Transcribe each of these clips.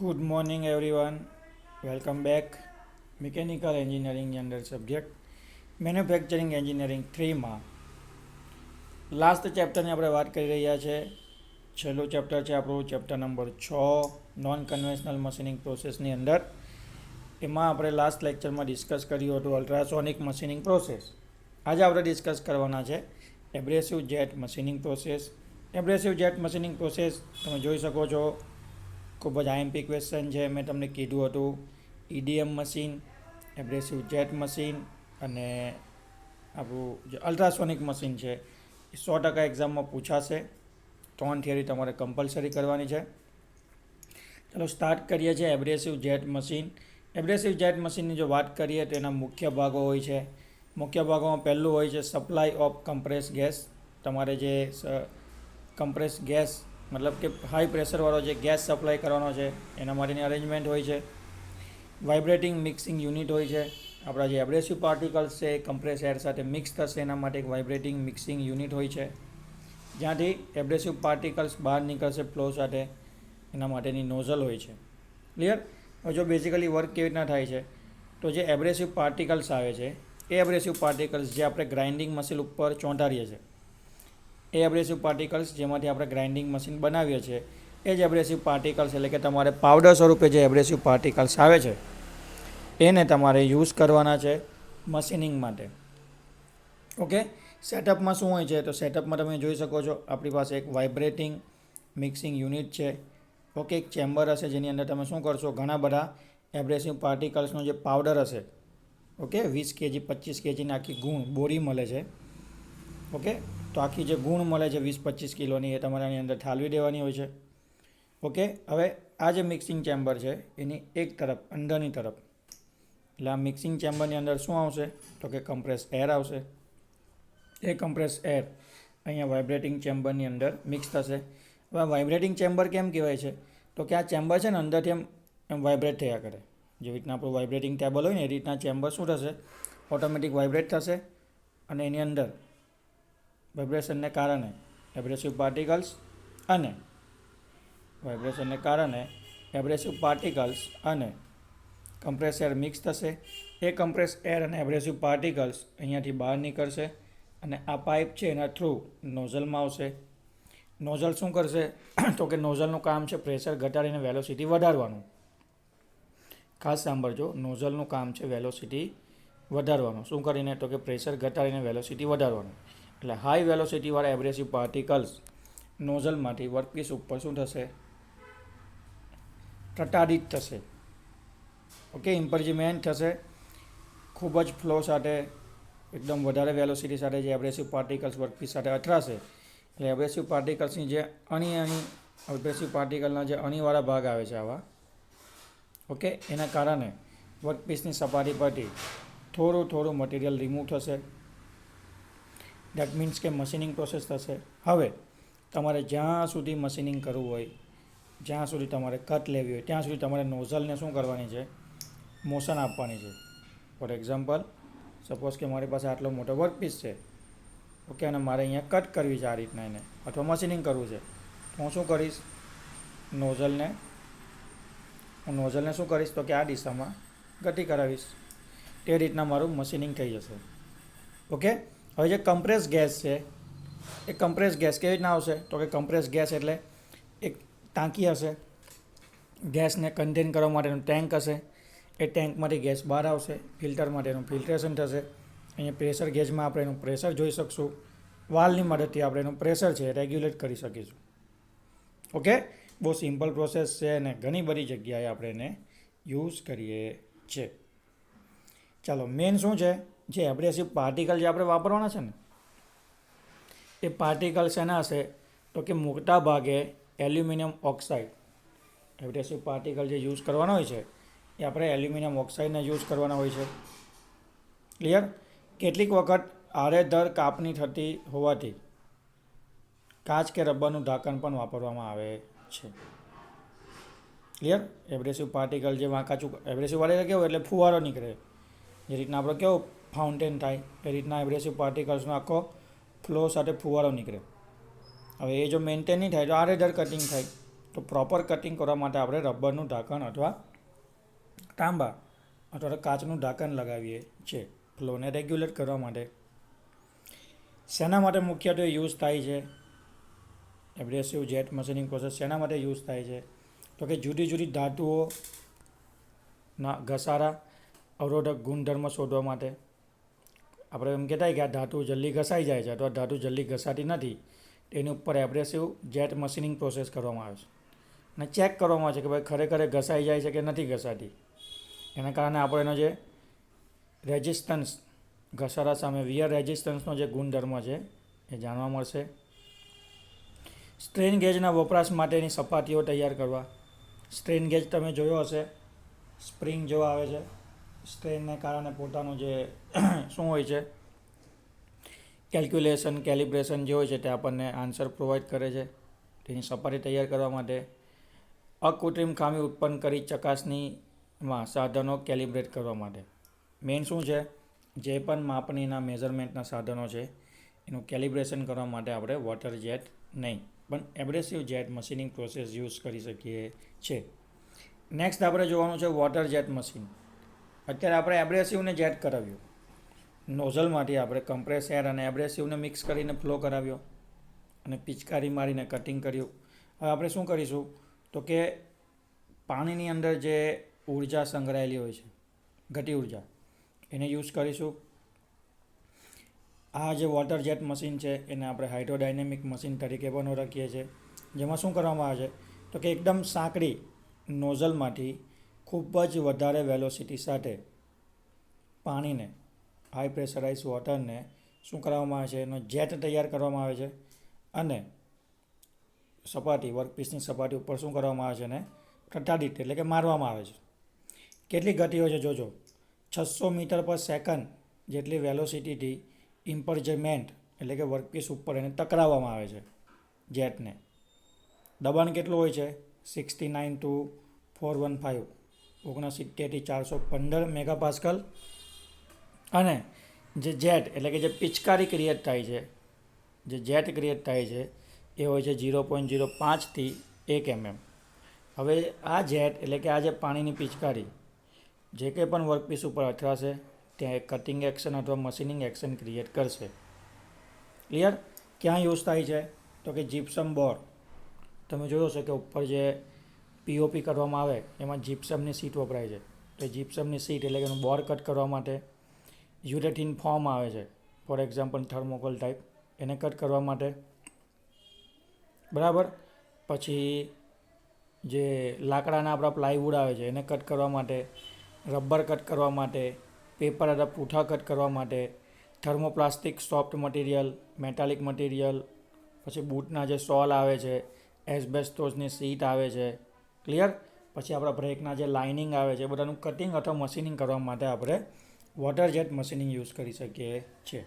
Good morning everyone, welcome back. Mechanical એન્જિનિયરિંગની અંદર subject manufacturing engineering 3માં લાસ્ટ ચેપ્ટરની આપણે વાત કરી રહ્યા છે. છેલ્લું ચેપ્ટર છે આપણું chapter number 6 non conventional machining પ્રોસેસની અંદર. એમાં આપણે લાસ્ટ લેક્ચરમાં ડિસ્કસ કર્યું હતું અલ્ટ્રાસોનિક મશીનિંગ પ્રોસેસ. આજે આપણે ડિસ્કસ કરવાના છે abrasive jet machining process. Abrasive jet machining process તમે જોઈ શકો છો, ખૂબ જ આઈએમપી ક્વેશ્ચન છે. મેં તમને કીધું હતું ઈડીએમ મશીન, એબ્રેસિવ જેટ મશીન અને આપણું જે અલ્ટ્રાસોનિક મશીન છે એ 100% એક્ઝામમાં પૂછાશે. 3 થિયરી તમારે કમ્પલસરી કરવાની છે. ચાલો સ્ટાર્ટ કરીએ છીએ એબ્રેસિવ જેટ મશીન. એબ્રેસિવ જેટ મશીનની જો વાત કરીએ તો એના મુખ્ય ભાગો હોય છે. મુખ્ય ભાગોમાં પહેલું હોય છે સપ્લાય ઓફ કમ્પ્રેસ ગેસ. તમારે જે કમ્પ્રેસ ગેસ મતલબ કે હાઈ પ્રેશરવાળો જે ગેસ સપ્લાય કરવાનો છે એના માટેની અરેન્જમેન્ટ હોય છે. વાઇબ્રેટિંગ મિક્સિંગ યુનિટ હોય છે. આપણા જે એબ્રેસિવ પાર્ટિકલ્સ છે એ કમ્પ્રેસ એર સાથે મિક્સ થશે એના માટે એક વાઇબ્રેટિંગ મિક્સિંગ યુનિટ હોય છે. જ્યાંથી એબ્રેસિવ પાર્ટિકલ્સ બહાર નીકળશે ફ્લો સાથે એના માટેની નોઝલ હોય છે. ક્લિયર? હવે જો બેઝિકલી વર્ક કેવી રીતના થાય છે તો જે એબ્રેસિવ પાર્ટિકલ્સ આવે છે એ એબ્રેસિવ પાર્ટિકલ્સ જે આપણે ગ્રાઇન્ડિંગ મશીન ઉપર ચોંટાડીએ છીએ એ એબ્રેસિવ પાર્ટિકલ્સ જેમાંથી આપણે ગ્રાઇન્ડિંગ મશીન બનાવીએ છીએ એ જ એબ્રેસિવ પાર્ટિકલ્સ એટલે કે તમારે પાવડર સ્વરૂપે જે એબ્રેસિવ પાર્ટિકલ્સ આવે છે એને તમારે યુઝ કરવાના છે મશીનિંગ માટે. ઓકે, સેટઅપમાં શું હોય છે તો સેટઅપમાં તમે જોઈ શકો છો આપણી પાસે એક વાઇબ્રેટિંગ મિક્સિંગ યુનિટ છે. ઓકે, એક ચેમ્બર હશે જેની અંદર તમે શું કરશો, ઘણા બધા એબ્રેસિવ પાર્ટિકલ્સનો જે પાવડર હશે, ઓકે 20 kg 25 kgની આખી ગુણ બોરી મળે છે. ઓકે, તો આખી જે ગુણ મળે છે 20-25 કિલોની એ તમારે આની અંદર ઠાલવી દેવાની હોય છે. ઓકે, હવે આ જે મિક્સિંગ ચેમ્બર છે એની એક તરફ અંદરની તરફ એટલે આ મિક્સિંગ ચેમ્બરની અંદર શું આવશે તો કે કમ્પ્રેસ એર આવશે. એ કમ્પ્રેસ એર અહીંયા વાઇબ્રેટિંગ ચેમ્બરની અંદર મિક્સ થશે. હવે વાઇબ્રેટિંગ ચેમ્બર કેમ કહેવાય છે તો કે આ ચેમ્બર છે ને અંદરથી એમ વાઇબ્રેટ થયા કરે. જેવી રીતના આપણું વાઇબ્રેટિંગ ટેબલ હોય ને એ રીતના ચેમ્બર શું થશે, ઓટોમેટિક વાઇબ્રેટ થશે અને એની અંદર વાઇબ્રેશનને કારણે એબ્રેસિવ પાર્ટિકલ્સ અને કમ્પ્રેસ એર મિક્સ થશે. એ કમ્પ્રેસ એર અને એબ્રેસિવ પાર્ટિકલ્સ અહીંયાથી બહાર નીકળશે અને આ પાઇપ છે એના થ્રુ નોઝલમાં આવશે. નોઝલ શું કરશે તો કે નોઝલનું કામ છે પ્રેશર ઘટાડીને વેલોસિટી વધારવાનું. ખાસ સાંભળજો, નોઝલનું કામ છે વેલોસિટી વધારવાનું. શું કરીને તો કે પ્રેશર ઘટાડીને વેલોસિટી વધારવાનું. એટલે હાઈ વેલોસિટીવાળા એબ્રેસિવ પાર્ટિકલ્સ નોઝલમાંથી વર્કપીસ ઉપર શું થશે, પ્રતાડિત થશે. ઓકે, ઇમ્પર્જમેન્ટ થશે. ખૂબ જ ફ્લો સાથે એકદમ વધારે વેલોસિટી સાથે જે એબ્રેસિવ પાર્ટિકલ્સ વર્કપીસ સાથે અથડાશે એટલે એબ્રેસિવ પાર્ટિકલ્સની જે એબ્રેસિવ પાર્ટિકલના જે અણીવાળા ભાગ આવે છે આવા, ઓકે, એના કારણે વર્કપીસની સપાટી પરથી થોડું મટીરિયલ રિમૂવ થશે. દેટ મીન્સ કે મશીનિંગ પ્રોસેસ થશે. હવે તમારે જ્યાં સુધી મશીનિંગ કરવું હોય, જ્યાં સુધી તમારે કટ લેવી હોય ત્યાં સુધી તમારે નોઝલને શું કરવાની છે, મોશન આપવાની છે. ફોર એક્ઝામ્પલ, સપોઝ કે મારી પાસે આટલો મોટો વર્કપીસ છે, ઓકે, અને મારે અહીંયા કટ કરવી છે આ રીતના એને, અથવા મશીનિંગ કરવું છે, તો હું શું કરીશ, નોઝલને શું કરીશ તો કે આ દિશામાં ગતિ કરાવીશ. તે રીતના મારું મશીનિંગ થઈ જશે. ઓકે, હવે જે કમ્પ્રેસ ગેસ છે એ કમ્પ્રેસ ગેસ કેવી રીતના આવશે તો કે કમ્પ્રેસ ગેસ એટલે એક ટાંકી હશે, ગેસને કન્ટેન કરવા માટેનું ટેન્ક હશે. એ ટેન્કમાંથી ગેસ બહાર આવશે, ફિલ્ટર માટેનું ફિલ્ટ્રેશન થશે. અહીંયા પ્રેશર ગેજમાં આપણે એનું પ્રેશર જોઈ શકશું. વાલ્વની મદદથી આપણે એનું પ્રેશર છે રેગ્યુલેટ કરી શકીશું. ઓકે, બહુ સિમ્પલ પ્રોસેસ છે અને ઘણી બધી જગ્યાએ આપણે એને યુઝ કરીએ છીએ. ચાલો, મેન શું છે, જે એબ્રેસિવ પાર્ટિકલ જે આપણે વાપરવાના છે ને એ પાર્ટિકલ શેના હશે તો કે મોટા ભાગે એલ્યુમિનિયમ ઓક્સાઇડ. એબ્રેસિવ પાર્ટિકલ જે યુઝ કરવાનો હોય છે એ આપણે એલ્યુમિનિયમ ઓક્સાઇડને યુઝ કરવાના હોય છે. ક્લિયર? કેટલીક વખત આડેધડ કાપણી થતી હોવાથી કાચ કે રબરનું ઢાંકણ પણ વાપરવામાં આવે છે. ક્લિયર? એબ્રેસિવ પાર્ટિકલ જે વાંકાચું એબ્રેસિવ વાળે કેવું એટલે ફુવારો નીકળે, જે રીતના આપણે કેવું ફાઉન્ટેન થાય એ રીતના એબ્રેસિવ પાર્ટિકલ્સનો આખો ફ્લો સાથે ફુવારો નીકળે. હવે એ જો મેન્ટેન નહીં થાય તો આડેધડ કટિંગ થાય. તો પ્રોપર કટિંગ કરવા માટે આપણે રબરનું ઢાંકણ અથવા તાંબા અથવા કાચનું ઢાંકણ લગાવીએ છીએ ફ્લોને રેગ્યુલેટ કરવા માટે. શેના માટે મુખ્યત્વે યુઝ થાય છે એબ્રેસિવ જેટ મશીનિંગ પ્રોસેસ? શેના માટે યુઝ થાય છે? તો કે જુદી જુદી ધાતુઓના ઘસારા અવરોધક ગુણધર્મ શોધવા માટે. આપણે એમ કહેતા કે આ ધાતુ જલ્દી ઘસાઈ જાય છે અથવા ધાતુ જલ્દી ઘસાતી નથી, તેની ઉપર એબ્રેસિવ જેટ મશીનિંગ પ્રોસેસ કરવામાં આવે છે અને ચેક કરવામાં આવે છે કે ભાઈ ખરેખર ઘસાઈ જાય છે કે નથી ઘસાતી. એના કારણે આપણે એનો જે રેઝિસ્ટન્સ ઘસારા સામે વિયર રેઝિસ્ટન્સનો જે ગુણધર્મ છે એ જાણવા મળશે. સ્ટ્રેન ગેજના વપરાશ માટેની સપાટીઓ તૈયાર કરવા. સ્ટ્રેન ગેજ તમે જોયો હશે, સ્પ્રિંગ જેવો આવે છે. સ્ટ્રેનને કારણે પોતાનું જે શું હોય છે કેલ્ક્યુલેશન કેલિબ્રેશન જે હોય છે તે આપણને આન્સર પ્રોવાઈડ કરે છે. તેની સપાટી તૈયાર કરવા માટે. અકૃત્રિમ ખામી ઉત્પન્ન કરી ચકાસણીમાં સાધનો કેલિબ્રેટ કરવા માટે. મેઇન શું છે, જે પણ માપણીના મેઝરમેન્ટના સાધનો છે એનું કેલિબ્રેશન કરવા માટે આપણે વોટર જેટ નહીં પણ એબ્રેસિવ જેટ મશીનિંગ પ્રોસેસ યુઝ કરી શકીએ છીએ. નેક્સ્ટ આપણે જોવાનું છે વોટર જેટ મશીન. અત્યારે આપણે એબ્રેસિવને જેટ કરાવ્યું, નોઝલમાંથી આપણે કમ્પ્રેસ એર અને એબ્રેસિવને મિક્સ કરીને ફ્લો કરાવ્યો અને પિચકારી મારીને કટિંગ કર્યું. હવે આપણે શું કરીશું તો કે પાણીની અંદર જે ઉર્જા સંગ્રહાયેલી હોય છે, ઘટી ઉર્જા, એને યુઝ કરીશું. આ જે વોટર જેટ મશીન છે એને આપણે હાઇડ્રોડાયનેમિક મશીન તરીકે પણ ઓળખીએ છીએ. જેમાં શું કરવામાં આવે છે તો કે એકદમ સાંકડી નોઝલમાંથી ખૂબ જ વધારે વેલોસિટી સાથે પાણીને, હાઈ પ્રેશરાઇઝ વોટરને શું કરવામાં આવે છે, એનો જેટ તૈયાર કરવામાં આવે છે અને સપાટી વર્કપીસની સપાટી ઉપર શું કરવામાં આવે છે એને પ્રતાડિત એટલે કે મારવામાં આવે છે. કેટલી ગતિ હોય છે જોજો, 600 મીટર પર સેકન્ડ જેટલી વેલોસિટીથી ઇમ્પર્જમેન્ટ એટલે કે વર્કપીસ ઉપર એને ટકરાવવામાં આવે છે જેટને. દબાણ કેટલું હોય છે 69 to 415 69થી 415 મેગાપાસ્કલ. અને જે જેટ એટલે કે જે પિચકારી ક્રિએટ થાય છે, જે જેટ ક્રિએટ થાય છે એ હોય છે 0.05થી 1 mm. હવે આ જેટ એટલે કે આ જે પાણીની પિચકારી જે કંઈ પણ વર્કપીસ ઉપર અથડાશે ત્યાં એક કટિંગ એક્શન અથવા મશીનિંગ એક્શન ક્રિએટ કરશે. ક્લિયર? ક્યાં યુઝ થાય છે તો કે જીપ્સમ બોર્ડ. તમે જોયો હશે કે ઉપર જે પીઓપી કરવામાં આવે એમાં જીપ્સમની સીટ વપરાય છે. તો જીપ્સમની સીટ એટલે કે એનું બોર કટ કરવા માટે. યુરેથિન ફોર્મ આવે છે ફોર એક્ઝામ્પલ થર્મોકોલ ટાઈપ, એને કટ કરવા માટે. બરાબર. પછી જે લાકડાના આપણા પ્લાયવુડ આવે છે એને કટ કરવા માટે, રબર કટ કરવા માટે, પેપર અથવા પૂંઠા કટ કરવા માટે, thermoplastic soft material, metallic material, પછી બૂટના જે સોલ આવે છે, એસ્બેસ્ટોસની સીટ આવે છે. ક્લિયર? પછી આપણા બ્રેકના જે લાઇનિંગ આવે છે, બધાનું કટિંગ અથવા મશીનિંગ કરવા માટે આપણે વોટર જેટ મશીનિંગ યુઝ કરી શકીએ છીએ.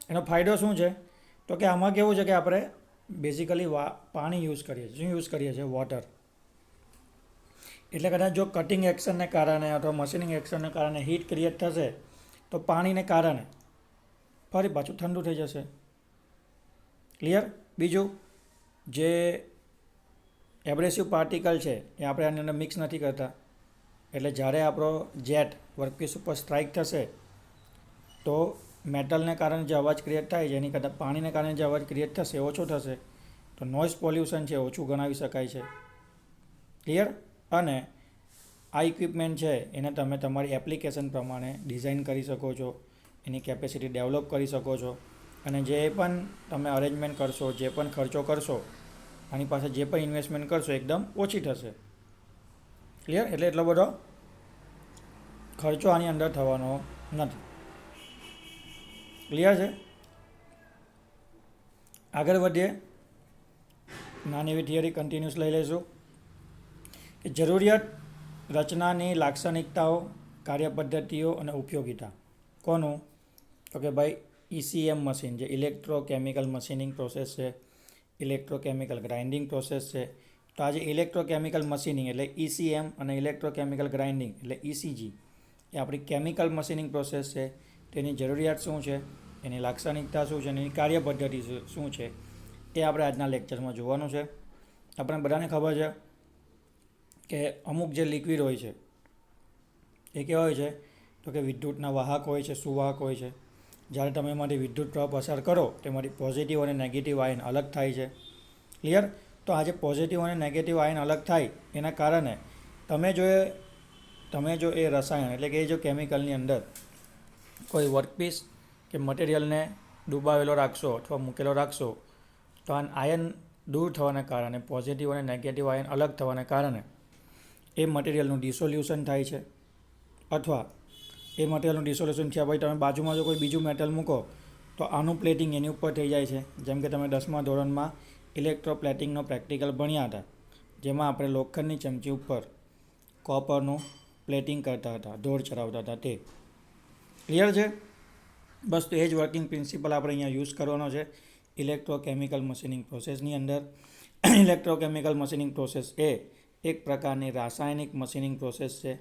એનો ફાયદો શું છે તો કે આમાં કેવું છે કે આપણે બેઝિકલી પાણી યુઝ કરીએ છીએ. શું યુઝ કરીએ છીએ? વોટર. એટલે કદાચ જો કટિંગ એક્શનને કારણે અથવા મશીનિંગ એક્શનને કારણે હીટ ક્રિએટ થશે તો પાણીને કારણે ફરી પાછું ઠંડુ થઈ જશે. ક્લિયર? બીજું, જે એબ્રેસિવ પાર્ટિકલ છે એ આપણે આની અંદર મિક્સ નથી કરતા. એટલે જ્યારે આપણો જેટ વર્કપીસ ઉપર સ્ટ્રાઇક થશે તો મેટલને કારણે જે અવાજ ક્રિએટ થાય છે એની કરતાં પાણીને કારણે જે અવાજ ક્રિએટ થશે એ ઓછો થશે. તો નોઇઝ પોલ્યુશન છે ઓછું ગણાવી શકાય છે. ક્લિયર? અને આ ઇક્વિપમેન્ટ છે એને તમે તમારી એપ્લિકેશન પ્રમાણે ડિઝાઇન કરી શકો છો, એની કેપેસિટી ડેવલપ કરી શકો છો અને જે પણ તમે અરેન્જમેન્ટ કરશો, જે પણ ખર્ચો કરશો, આની પાસે જે પણ ઇન્વેસ્ટમેન્ટ કરશો એકદમ ઓછી થશે. ક્લિયર? એટલે એટલો બધો ખર્ચો આની અંદર થવાનો નથી. ક્લિયર છે? આગળ વધીએ. નાની એવી થિયરી કન્ટિન્યુઅસ લઈ લઈશું કે જરૂરિયાત, રચનાની લાક્ષણિકતાઓ, કાર્યપદ્ધતિઓ અને ઉપયોગિતા. કોનું? તો કે ભાઈ ECM મશીન, જે ઇલેક્ટ્રોકેમિકલ મશીનિંગ પ્રોસેસ છે, ઇલેક્ટ્રોકેમિકલ ગ્રાઇન્ડિંગ પ્રોસેસ છે. તો આ જે ઇલેક્ટ્રોકેમિકલ મશીનિંગ એટલે ECM અને ઇલેક્ટ્રોકેમિકલ ગ્રાઇન્ડિંગ એટલે ECG એ આપણી કેમિકલ મશીનિંગ પ્રોસેસ છે. તેની જરૂરિયાત શું છે, એની લાક્ષણિકતા શું છે, એની કાર્યપદ્ધતિ શું છે એ આપણે આજના લેક્ચરમાં જોવાનું છે. આપણે બધાને ખબર છે કે અમુક જે લિક્વિડ હોય છે એ કેવા હોય છે તો કે વિદ્યુતના વાહક હોય છે, સુવાહક હોય છે. જ્યારે તમે એમાંથી વિદ્યુત પ્રવાહ પસાર કરો તેમાંથી પોઝિટિવ અને નેગેટિવ આયન અલગ થાય છે. ક્લિયર? તો આ જે પોઝિટિવ અને નેગેટિવ આયન અલગ થાય એના કારણે તમે જો એ રસાયણ એટલે કે એ જો કેમિકલની અંદર કોઈ વર્કપીસ કે મટીરિયલને ડૂબાવેલો રાખશો અથવા મૂકેલો રાખશો તો આ આયન દૂર થવાના કારણે, પોઝિટિવ અને નેગેટિવ આયન અલગ થવાના કારણે એ મટીરિયલનું ડિસોલ્યુશન થાય છે. અથવા એ મટીરિયલનું ડિસોલ્યુશન થયા પછી તમે બાજુમાં જો કોઈ બીજું મેટલ મૂકો તો આનું પ્લેટિંગ એની ઉપર થઈ જાય છે. જેમ કે તમે 10મા ધોરણમાં ઇલેક્ટ્રોપ્લેટિંગનો પ્રેક્ટિકલ ભણ્યા હતા, જેમાં આપણે લોખંડની ચમચી ઉપર કોપરનું પ્લેટિંગ કરતા હતા, દોર ચડાવતા હતા તે. ક્લિયર છે? બસ તો એ જ વર્કિંગ પ્રિન્સિપલ આપણે અહીંયા યુઝ કરવાનો છે ઇલેક્ટ્રોકેમિકલ મશીનિંગ પ્રોસેસની અંદર. ઇલેક્ટ્રોકેમિકલ મશીનિંગ પ્રોસેસ એ એક પ્રકારની રાસાયણિક મશીનિંગ પ્રોસેસ છે.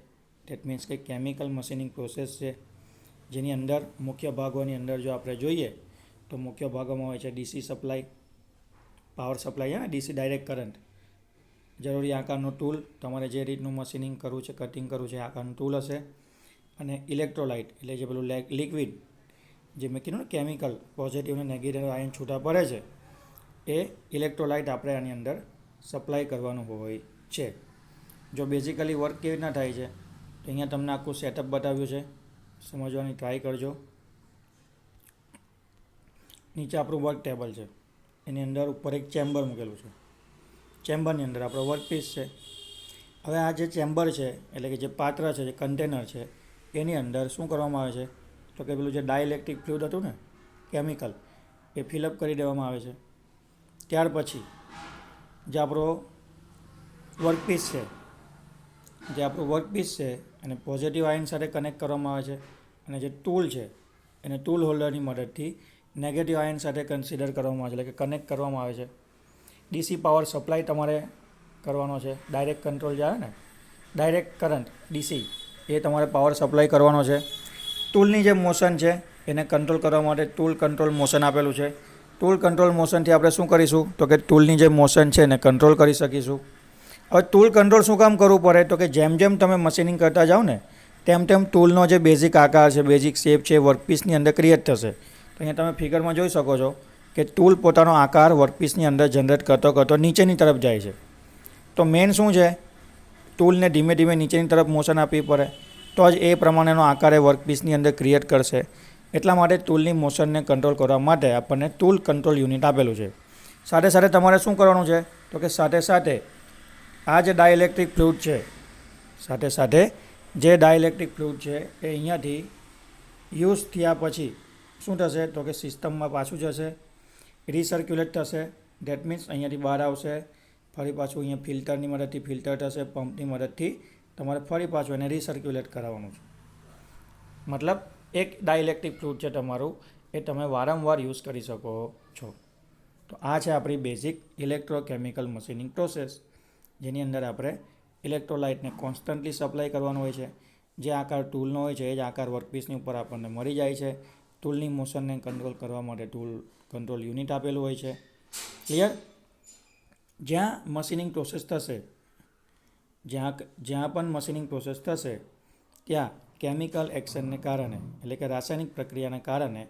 દેટ મીન્સ કે કેમિકલ મશીનિંગ પ્રોસેસ છે, જેની અંદર મુખ્ય ભાગોની અંદર જો આપણે જોઈએ તો મુખ્ય ભાગોમાં હોય છે DC supply, power supply, DC direct current, જરૂરી આકારનું ટૂલ, તમારે જે રીતનું મશીનિંગ કરવું છે, કટિંગ કરવું છે, આકારનું ટૂલ હશે, અને ઇલેક્ટ્રોલાઇટ એટલે જે પેલું લિક્વિડ જે મેં કીધું ને કેમિકલ પોઝિટિવ અને નેગેટિવ આયન છૂટા પડે છે એ ઇલેક્ટ્રોલાઇટ આપણે આની અંદર સપ્લાય કરવાનું હોય છે. જો બેઝિકલી વર્ક કેવી રીતના થાય છે તો અહીંયા તમને આખું સેટઅપ બતાવ્યું છે, સમજવાની ટ્રાય કરજો. નીચે આપણું વર્ક ટેબલ છે, એની અંદર ઉપર એક ચેમ્બર મૂકેલું છે. ચેમ્બરની અંદર આપણો વર્કપીસ છે. હવે આ જે ચેમ્બર છે એટલે કે જે પાત્ર છે, જે કન્ટેનર છે, એની અંદર શું કરવામાં આવે છે તો કે પેલું જે ડાયઇલેક્ટ્રિક ફ્લુઇડ હતું ને કેમિકલ, એ ફિલઅપ કરી દેવામાં આવે છે. ત્યાર પછી જે આપણો વર્કપીસ છે એને પોઝિટિવ આયન સાથે કનેક્ટ કરવામાં આવે છે, અને જે ટૂલ છે એને ટૂલ હોલ્ડરની મદદથી નેગેટિવ આયન સાથે કન્સિડર કરવામાં આવે છે, એટલે કે કનેક્ટ કરવામાં આવે છે. ડીસી પાવર સપ્લાય તમારે કરવાનો છે, ડાયરેક્ટ કંટ્રોલ જે આવે ને, ડાયરેક્ટ કરંટ ડીસી, એ તમારે પાવર સપ્લાય કરવાનો છે. ટૂલની જે મોશન છે એને કંટ્રોલ કરવા માટે ટૂલ કંટ્રોલ મોશન આપેલું છે. ટૂલ કંટ્રોલ મોશનથી આપણે શું કરીશું તો કે ટૂલની જે મોશન છે એને કંટ્રોલ કરી શકીશું. હવે ટૂલ કંટ્રોલ શું કામ કરવું પડે તો કે જેમ જેમ તમે મશીનિંગ કરતા જાઓ ને તેમ તેમ ટૂલનો જે બેઝિક આકાર છે, બેઝિક શેપ છે, વર્કપીસની અંદર ક્રિએટ થશે. તો અહીંયા તમે ફિગરમાં જોઈ શકો છો કે ટૂલ પોતાનો આકાર વર્કપીસની અંદર જનરેટ કરતો નીચેની તરફ જાય છે. તો મેઇન શું છે, ટૂલને ધીમે ધીમે નીચેની તરફ મોશન આપવી પડે તો જ એ પ્રમાણેનો આકાર એ વર્કપીસની અંદર ક્રિએટ કરશે. એટલા માટે ટૂલની મોશનને કંટ્રોલ કરવા માટે આપણને ટૂલ કંટ્રોલ યુનિટ આપેલું છે. સાથે સાથે તમારે શું કરવાનું છે તો કે સાથે સાથે આ જે ડાયઇલેક્ટ્રિક ફ્લુઇડ છે, એ અહીંયાથી યુઝ થયા પછી શું થશે તો કે સિસ્ટમમાં પાછું જશે, રિસર્ક્યુલેટ થશે. દેટ મીન્સ અહીંયાથી બહાર આવશે, ફરી પાછું અહીંયા ફિલ્ટરની મદદથી ફિલ્ટર થશે, પંપની મદદથી તમારે ફરી પાછું એને રિસર્ક્યુલેટ કરાવવાનું છે. મતલબ એક ડાયઇલેક્ટ્રિક ફ્લુઇડ છે તમારું, એ તમે વારંવાર યુઝ કરી શકો છો. તો આ છે આપણી બેઝિક ઇલેક્ટ્રોકેમિકલ મશીનિંગ પ્રોસેસ, જેની અંદર આપણે ઇલેક્ટ્રોલાઇટને કોન્સ્ટન્ટલી સપ્લાય કરવાનો હોય છે. જે આકાર ટૂલનો હોય છે એ જ આકાર વર્કપીસની ઉપર આપણને મળી જાય છે. ટૂલની મોશનને કંટ્રોલ કરવા માટે ટૂલ કંટ્રોલ યુનિટ આપેલું હોય છે. ક્લિયર? જ્યાં મશીનિંગ પ્રોસેસ થશે, જ્યાં પણ મશીનિંગ પ્રોસેસ થશે ત્યાં કેમિકલ એક્શનને કારણે એટલે કે રાસાયણિક પ્રક્રિયાને કારણે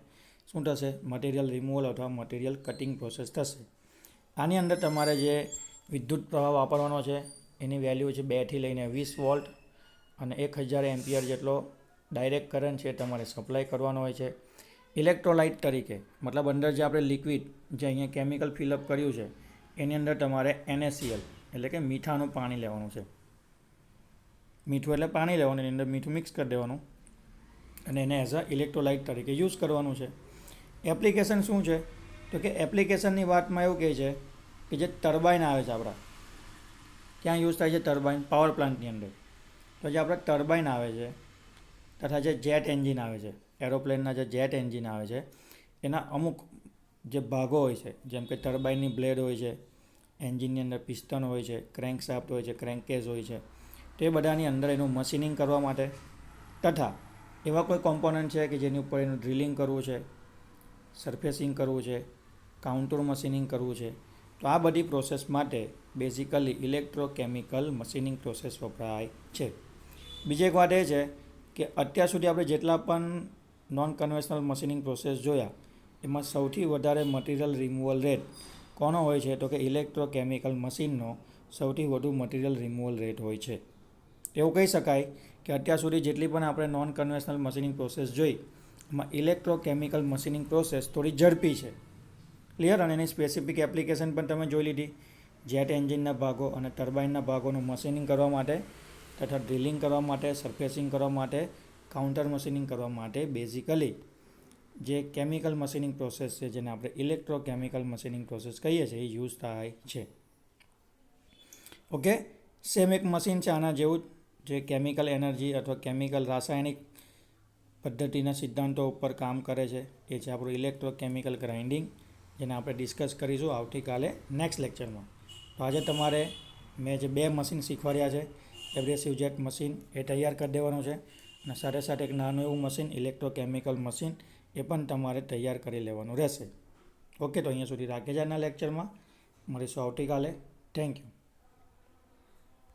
શું થશે, મટીરિયલ રિમૂવલ અથવા મટીરિયલ કટિંગ પ્રોસેસ થશે. આની અંદર તમારે જે વિદ્યુત પ્રવાહ વાપરવાનો છે એની વેલ્યુ છે 2 થી લઈને 20 વોલ્ટ, અને 1000 એમ્પિયર જેટલો ડાયરેક્ટ કરંટ છે તમારે સપ્લાય કરવાનો હોય છે. ઇલેક્ટ્રોલાઇટ તરીકે મતલબ અંદર જે આપણે લિક્વિડ જે અહીંયા કેમિકલ ફિલઅપ કર્યું છે એની અંદર તમારે NaCl એટલે કે મીઠાનું પાણી લેવાનું છે. મીઠું એટલે પાણી લેવાનું, એની અંદર મીઠું મિક્સ કરી દેવાનું અને એને એઝ અ ઇલેક્ટ્રોલાઇટ તરીકે યુઝ કરવાનું છે. એપ્લિકેશન શું છે તો કે એપ્લિકેશનની વાતમાં એવું કહે છે કે જે ટર્બાઇન આવે છે આપણા ત્યાં યુઝ થાય છે, ટર્બાઇન પાવર પ્લાન્ટની અંદર. તો જે આપણા ટર્બાઇન આવે છે તથા જે જેટ એન્જિન આવે છે, એરોપ્લેનના જે જેટ એન્જિન આવે છે એના અમુક જે ભાગો હોય છે, જેમ કે ટર્બાઇનની બ્લેડ હોય છે, એન્જિનની અંદર પિસ્ટન હોય છે, ક્રેન્ક શાફ્ટ હોય છે, ક્રેન્કેસ હોય છે, તે બધાની અંદર એનું મશીનિંગ કરવા માટે તથા એવા કોઈ કોમ્પોનન્ટ છે કે જેની ઉપર એનું ડ્રિલિંગ કરવું છે, સરફેસિંગ કરવું છે, કાઉન્ટર મશીનિંગ કરવું છે, તો તો આ બધી પ્રોસેસ માટે બેઝિકલી ઇલેક્ટ્રોકેમિકલ મશીનિંગ પ્રોસેસ વપરાય છે. બીજી એક વાત એ છે કે અત્યાર સુધી આપણે જેટલા પણ નોન કન્વેશનલ મશીનિંગ પ્રોસેસ જોયા એમાં સૌથી વધારે મટીરિયલ રિમૂવલ રેટ કોનો હોય છે? તો કે ઇલેક્ટ્રોકેમિકલ મશીનનો સૌથી વધુ મટીરિયલ રિમૂવલ રેટ હોય છે. એવું કહી શકાય કે અત્યાર સુધી જેટલી પણ આપણે નોન કન્વેશનલ મશીનિંગ પ્રોસેસ જોઈ એમાં ઇલેક્ટ્રોકેમિકલ મશીનિંગ પ્રોસેસ થોડી ઝડપી છે. ક્લિયર? અને એની સ્પેસિફિક એપ્લિકેશન પણ તમે જોઈ લીધી. જેટ એન્જિનના ભાગો અને ટર્બાઇનના ભાગોનું મશીનિંગ કરવા માટે તથા ડ્રિલિંગ કરવા માટે, સરફેસિંગ કરવા માટે, કાઉન્ટર મશીનિંગ કરવા માટે બેઝિકલી જે કેમિકલ મશીનિંગ પ્રોસેસ છે જેને આપણે ઇલેક્ટ્રોકેમિકલ મશીનિંગ પ્રોસેસ કહીએ છીએ એ યુઝ થાય છે. ઓકે, સેમ એક મશીન છે આના જેવું જ જે કેમિકલ એનર્જી અથવા કેમિકલ રાસાયણિક પદ્ધતિના સિદ્ધાંતો ઉપર કામ કરે છે. એ છે આપણું ઇલેક્ટ્રોકેમિકલ ગ્રાઇન્ડિંગ, જેને આપણે ડિસ્કસ કરીશું આવતીકાલે નેક્સ્ટ લેક્ચરમાં. તો આજે તમારે મેં જે 2 મશીન શીખવાડ્યા છે એબ્રેસિવ જેટ મશીન એ તૈયાર કરી દેવાનું છે અને સાથે સાથે એક નાનું એવું મશીન ઇલેક્ટ્રોકેમિકલ મશીન એ પણ તમારે તૈયાર કરી લેવાનું રહેશે. ઓકે, તો અહીંયા સુધી રાખીએ આજના લેક્ચરમાં. મળીશું આવતીકાલે. Thank you.